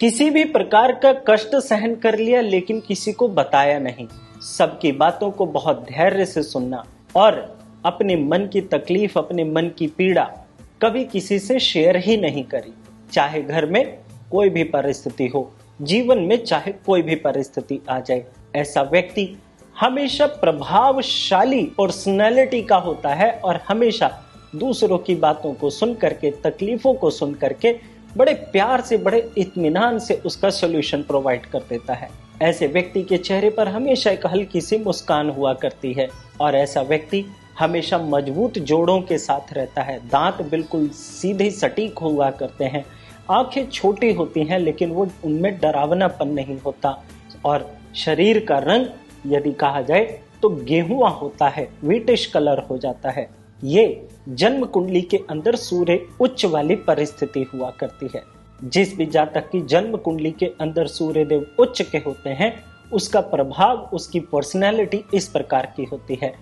किसी भी प्रकार का कष्ट सहन कर लिया लेकिन किसी को बताया नहीं। सबकी बातों को बहुत धैर्य से सुनना और अपने मन की तकलीफ, अपने मन की पीड़ा कभी किसी से शेयर ही नहीं करी। चाहे घर में कोई भी परिस्थिति हो, जीवन में चाहे कोई भी परिस्थिति आ जाए, ऐसा व्यक्ति हमेशा प्रभावशाली पर्सनैलिटी का होता है और हमेशा दूसरों की बातों को सुन करके, तकलीफों को सुन करके बड़े प्यार से, बड़े इत्मीनान से उसका सॉल्यूशन प्रोवाइड कर देता है। ऐसे व्यक्ति के चेहरे पर हमेशा एक हल्की सी मुस्कान हुआ करती है और ऐसा व्यक्ति हमेशा मजबूत जोड़ों के साथ रहता है। दांत बिल्कुल सीधे सटीक हुआ करते हैं, आंखें छोटी होती हैं लेकिन वो उनमें डरावनापन नहीं होता और शरीर का रंग यदि कहा जाए तो गेहुआ होता है, व्हीटिश कलर हो जाता है। ये जन्म कुंडली के अंदर सूर्य उच्च वाली परिस्थिति हुआ करती है। जिस भी जातक की जन्म कुंडली के अंदर सूर्य देव उच्च के होते हैं, उसका प्रभाव, उसकी पर्सनैलिटी इस प्रकार की होती है।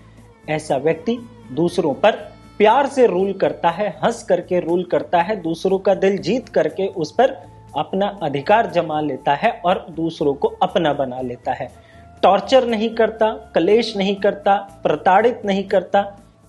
ऐसा व्यक्ति दूसरों पर प्यार से रूल करता है, हंस करके रूल करता है, दूसरों का दिल जीत करके उस पर अपना अधिकार जमा लेता है और दूसरों को अपना बना लेता है। टॉर्चर नहीं करता, कलेश नहीं करता, प्रताड़ित नहीं करता,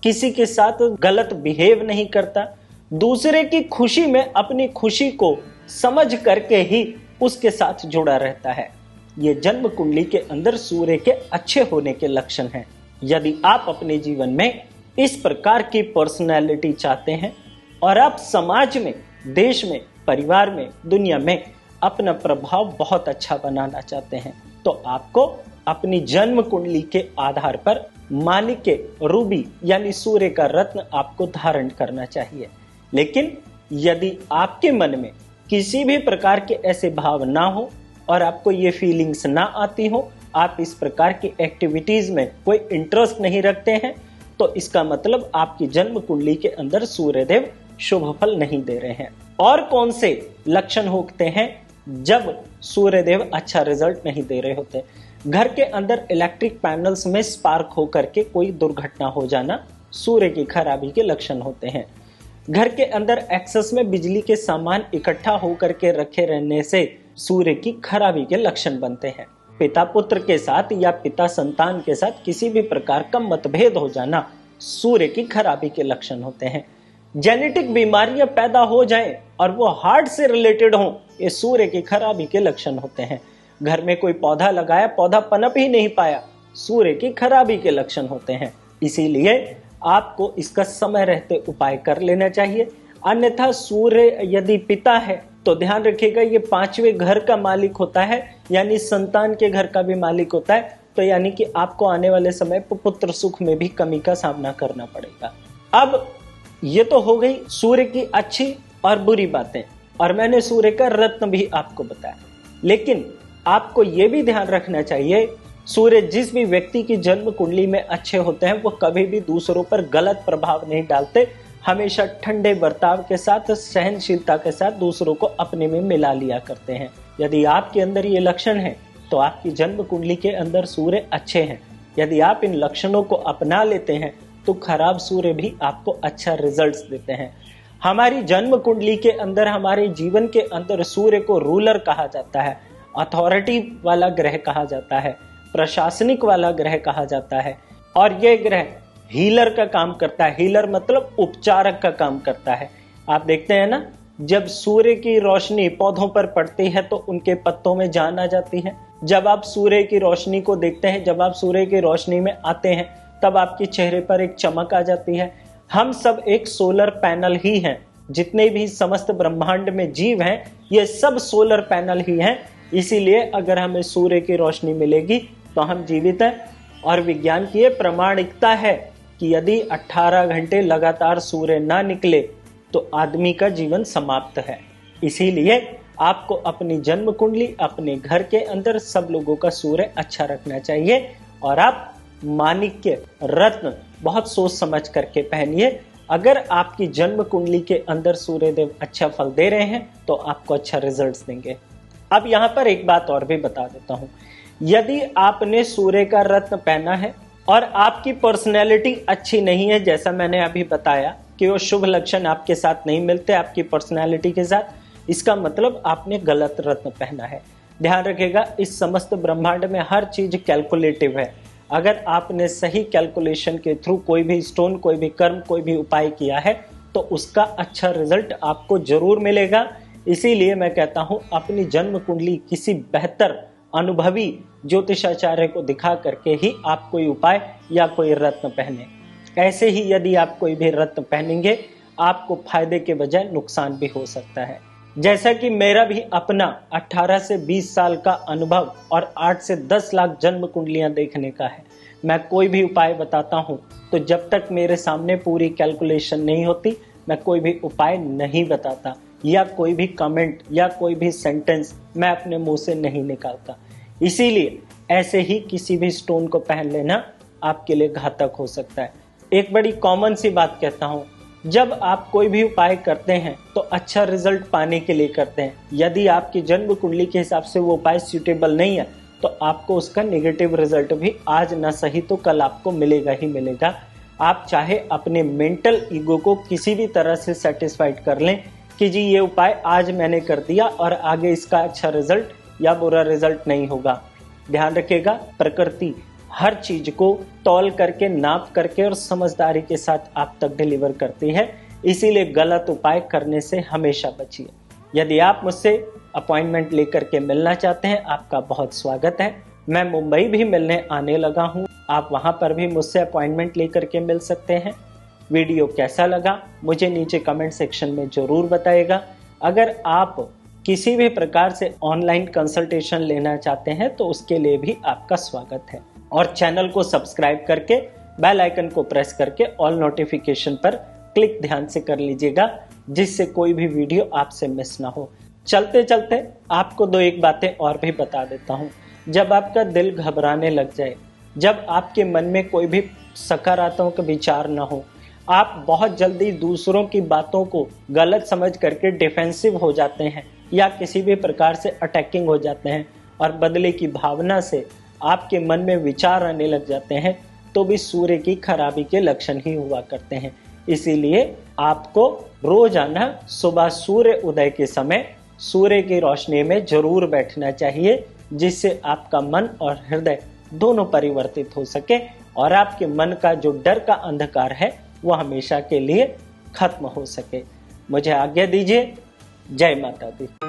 किसी के साथ गलत बिहेव नहीं करता, दूसरे की खुशी में अपनी खुशी को समझ करके ही उसके साथ जुड़ा रहता है। ये जन्म कुंडली के अंदर सूर्य के अच्छे होने के लक्षण हैं। यदि आप अपने जीवन में इस प्रकार की पर्सनैलिटी चाहते हैं और आप समाज में, देश में, परिवार में, दुनिया में अपना प्रभाव बहुत अच्छा बनाना चाहते हैं, तो आपको अपनी जन्म कुंडली के आधार पर माणिक्य, रूबी यानी सूर्य का रत्न आपको धारण करना चाहिए। लेकिन यदि आपके मन में किसी भी प्रकार के ऐसे भाव ना हो और आपको ये फीलिंग्स ना आती हो, आप इस प्रकार की एक्टिविटीज में कोई इंटरेस्ट नहीं रखते हैं, तो इसका मतलब आपकी जन्म कुंडली के अंदर सूर्यदेव शुभ फल नहीं दे रहे हैं। और कौन से लक्षण होते हैं जब सूर्यदेव अच्छा रिजल्ट नहीं दे रहे होते? घर के अंदर इलेक्ट्रिक पैनल्स में स्पार्क होकर के कोई दुर्घटना हो जाना सूर्य की खराबी के लक्षण होते हैं। घर के अंदर एक्सेस में बिजली के सामान इकट्ठा होकर के रखे रहने से सूर्य की खराबी के लक्षण बनते हैं। पिता पुत्र के साथ या पिता संतान के साथ किसी भी प्रकार का मतभेद हो जाना सूर्य की खराबी के लक्षण होते हैं। जेनेटिक बीमारियां पैदा हो जाएं और वो हार्ट से रिलेटेड हों, ये सूर्य की खराबी के लक्षण होते हैं। घर में कोई पौधा लगाया, पौधा पनप ही नहीं पाया, सूर्य की खराबी के लक्षण होते हैं। इसीलिए आपको इसका समय रहते उपाय कर लेना चाहिए। अन्यथा सूर्य यदि पिता है तो ध्यान रखिएगा ये पांचवें घर का मालिक होता है, यानी संतान के घर का भी मालिक होता है। तो यानी कि आपको आने वाले समय पर पुत्र सुख में भी कमी का सामना करना पड़ेगा। अब ये तो हो गई सूर्य की अच्छी और बुरी बातें, और मैंने सूर्य का रत्न भी आपको बताया। लेकिन आपको ये भी ध्यान रखना चाहिए, सूर्य जिस भी व्यक्ति की जन्म कुंडली में अच्छे होते हैं वो कभी भी दूसरों पर गलत प्रभाव नहीं डालते, हमेशा ठंडे बर्ताव के साथ, सहनशीलता के साथ दूसरों को अपने में मिला लिया करते हैं। यदि आपके अंदर ये लक्षण है तो आपकी जन्म कुंडली के अंदर सूर्य अच्छे हैं। यदि आप इन लक्षणों को अपना लेते हैं तो खराब सूर्य भी आपको अच्छा रिजल्ट्स देते हैं। हमारी जन्म कुंडली के अंदर, हमारे जीवन के अंदर सूर्य को रूलर कहा जाता है, अथॉरिटी वाला ग्रह कहा जाता है, प्रशासनिक वाला ग्रह कहा जाता है, और यह ग्रह हीलर का काम करता है। हीलर मतलब उपचारक का काम करता है। आप देखते हैं ना, जब सूर्य की रोशनी पौधों पर पड़ती है तो उनके पत्तों में जान आ जाती है। जब आप सूर्य की रोशनी को देखते हैं, जब आप सूर्य की रोशनी में आते हैं, तब आपके चेहरे पर एक चमक आ जाती है। हम सब एक सोलर पैनल ही हैं। जितने भी समस्त ब्रह्मांड में जीव हैं, ये सब सोलर पैनल ही हैं। इसीलिए अगर हमें सूर्य की रोशनी मिलेगी तो हम जीवित हैं। और विज्ञान की ये प्रामाणिकता है कि यदि 18 घंटे लगातार सूर्य ना निकले तो आदमी का जीवन समाप्त है। इसीलिए आपको अपनी जन्म कुंडली, अपने घर के अंदर सब लोगों का सूर्य अच्छा रखना चाहिए। और आप माणिक्य, रत्न बहुत सोच समझ करके पहनिए। अगर आपकी जन्म कुंडली के अंदर सूर्यदेव अच्छा फल दे रहे हैं तो आपको अच्छा रिजल्ट्स देंगे। अब यहाँ पर एक बात और भी बता देता हूँ। यदि आपने सूर्य का रत्न पहना है और आपकी पर्सनैलिटी अच्छी नहीं है, जैसा मैंने अभी बताया कि वो शुभ लक्षण आपके साथ नहीं मिलते आपकी पर्सनैलिटी के साथ, इसका मतलब आपने गलत रत्न पहना है। ध्यान रखिएगा, इस समस्त ब्रह्मांड में हर चीज कैलकुलेटिव है। अगर आपने सही कैलकुलेशन के थ्रू कोई भी स्टोन, कोई भी कर्म, कोई भी उपाय किया है तो उसका अच्छा रिजल्ट आपको जरूर मिलेगा। इसीलिए मैं कहता हूं, अपनी जन्म कुंडली किसी बेहतर अनुभवी ज्योतिषाचार्य को दिखा करके ही आप कोई उपाय या कोई रत्न पहने। ऐसे ही यदि आप कोई भी रत्न पहनेंगे, आपको फायदे के बजाय नुकसान भी हो सकता है। जैसा कि मेरा भी अपना 18 से 20 साल का अनुभव और 8 से 10 लाख जन्म कुंडलियां देखने का है, मैं कोई भी उपाय बताता हूं तो जब तक मेरे सामने पूरी कैलकुलेशन नहीं होती, मैं कोई भी उपाय नहीं बताता या कोई भी कमेंट या कोई भी सेंटेंस मैं अपने मुंह से नहीं निकालता। इसीलिए ऐसे ही किसी भी स्टोन को पहन लेना आपके लिए घातक हो सकता है। एक बड़ी कॉमन सी बात कहता हूं, जब आप कोई भी उपाय करते हैं तो अच्छा रिजल्ट पाने के लिए करते हैं। यदि आपकी जन्म कुंडली के हिसाब से वो उपाय सूटेबल नहीं है तो आपको उसका नेगेटिव रिजल्ट भी आज ना सही तो कल आपको मिलेगा ही मिलेगा। आप चाहे अपने मेंटल ईगो को किसी भी तरह से सेटिस्फाइड कर लें कि जी ये उपाय आज मैंने कर दिया और आगे इसका अच्छा रिजल्ट या बुरा रिजल्ट नहीं होगा। ध्यान रखिएगा, प्रकृति हर चीज को तौल करके, नाप करके और समझदारी के साथ आप तक डिलीवर करती है। इसीलिए गलत उपाय करने से हमेशा बचिए। यदि आप मुझसे अपॉइंटमेंट लेकर के मिलना चाहते हैं, आपका बहुत स्वागत है। मैं मुंबई भी मिलने आने लगा हूं, आप वहां पर भी मुझसे अपॉइंटमेंट लेकर के मिल सकते हैं। वीडियो कैसा लगा मुझे नीचे कमेंट सेक्शन में जरूर बताइएगा। अगर आप किसी भी प्रकार से ऑनलाइन कंसल्टेशन लेना चाहते हैं तो उसके लिए भी आपका स्वागत है। और चैनल को सब्सक्राइब करके बेल आइकन को प्रेस करके ऑल नोटिफिकेशन पर क्लिक ध्यान से कर लीजिएगा, जिससे कोई भी वीडियो आपसे मिस ना हो। चलते चलते आपको दो एक बातें और भी बता देता हूँ। जब आपका दिल घबराने लग जाए, जब आपके मन में कोई भी सकारात्मक विचार ना हो, आप बहुत जल्दी दूसरों की बातों को गलत समझ करके डिफेंसिव हो जाते हैं या किसी भी प्रकार से अटैकिंग हो जाते हैं और बदले की भावना से आपके मन में विचार आने लग जाते हैं, तो भी सूर्य की खराबी के लक्षण ही हुआ करते हैं। इसीलिए आपको रोजाना सुबह सूर्य उदय के समय सूर्य की रोशनी में जरूर बैठना चाहिए, जिससे आपका मन और हृदय दोनों परिवर्तित हो सके और आपके मन का जो डर का अंधकार है वो हमेशा के लिए खत्म हो सके। मुझे आज्ञा दीजिए। जय माता दी।